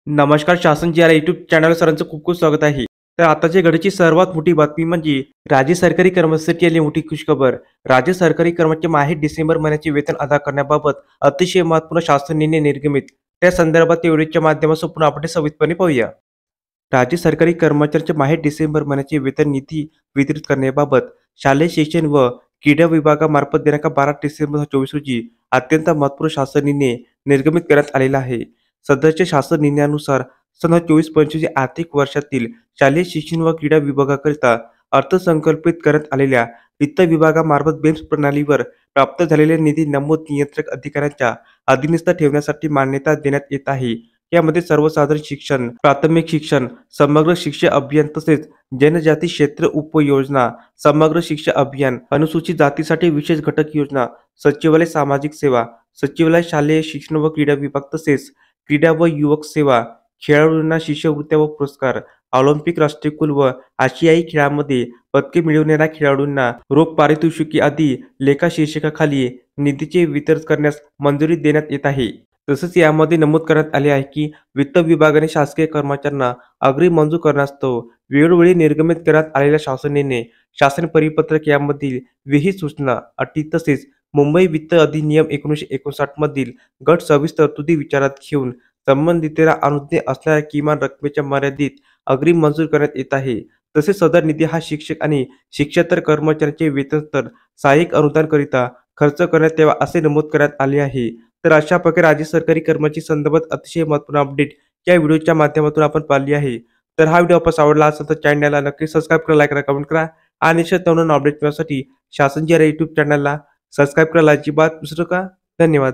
नमस्कार शासन जी या युट्यूब चॅनल सरांचं खूप खूप स्वागत आहे. तर आताच्या घडीची सर्वात मोठी बातमी म्हणजे राज्य सरकारी कर्मचाऱ्यांसाठी आली मोठी खुशखबर. राज्य सरकारी कर्मचारी माहे डिसेंबर महिन्याचे वेतन अदा करण्याबाबत अतिशय महत्त्वपूर्ण शासन निर्णय निर्गमित. त्या संदर्भात या व्हिडिओच्या माध्यमातून पुन्हा आपण सविस्तरपणे पाहूया. राज्य सरकारी कर्मचाऱ्यांचे माहे डिसेंबर महिन्याचे वेतन निधी वितरित करण्याबाबत शालेय शिक्षण व क्रीडा विभागामार्फत दिनांक 12 डिसेंबर 2024 रोजी अत्यंत महत्त्वपूर्ण शासन निर्णय निर्गमित करण्यात आलेला आहे. सदरच्या शासन निर्णयानुसार सन 24-25 आर्थिक वर्षातील शालेय शिक्षण व क्रीडा विभागाकरिता अर्थसंकल्पित करण्यात आलेल्या वित्त विभागामार्फत बेम्स प्रणालीवर प्राप्त झालेले निधी नमूद नियंत्रक अधिकाऱ्यांच्या अधीनस्थ ठेवण्यासाठी मान्यता देण्यात येत आहे. यामध्ये सर्वसाधारण शिक्षण, प्राथमिक शिक्षण, समग्र शिक्षा अभियान तसेच जनजाती क्षेत्र उपयोजना, समग्र शिक्षा अभियान, अनुसूचित जातीसाठी विशेष घटक योजना, सचिवालय सामाजिक सेवा, सचिवालय शालेय शिक्षण व क्रीडा विभाग तसेच क्रीडा व युवक सेवा, खेळाडूंना शिष्यवृत्त्या व पुरस्कार, ऑलिम्पिक, राष्ट्रकुल व आशियाई खेळामध्ये पदके मिळवणाऱ्या खेळाडूंना रोख पारितोषिके आदी लेखा शीर्षकाखाली निधीचे वितरण करण्यास मंजुरी देण्यात येत आहे. तसेच यामध्ये नमूद करण्यात आले आहे की वित्त विभागाने शासकीय कर्मचाऱ्यांना अग्रिम मंजूर करण्यास्तव वेळोवेळी निर्गमित करण्यात आलेल्या शासन निर्णय, शासन परिपत्रक यामधील विहित सूचना, अटी तसेच मुंबई वित्त अधिनियम 1959 मधील गट 26 तरतुदी विचारात घेऊन संबंधितेला अनुज्ञेय असणाऱ्या किमान रकमेच्या मर्यादित अग्रिम मंजूर करण्यात येत आहे. तसेच सदर निधी हा शिक्षक आणि शिक्षकेतर कर्मचाऱ्यांचे वेतन सहाय्यक अनुदानाकरिता खर्च करण्यात यावा असे नमूद करण्यात आले आहे. तर अशा प्रकारे राज्य सरकारी कर्मचारी संदर्भात अतिशय महत्त्वपूर्ण अपडेट या व्हिडिओच्या माध्यमातून आपण पाहिली आहे. तर हा व्हिडिओ आपल्याला आवडला असेल तर चॅनलला नक्की सबस्क्राईब करा, लाईक करा, कमेंट करा आणि नवनवीन अपडेट मिळवण्यासाठी शासन जी या युट्यूब चॅनलला सबस्क्राईब करायला अजिबात विसरू नका. धन्यवाद.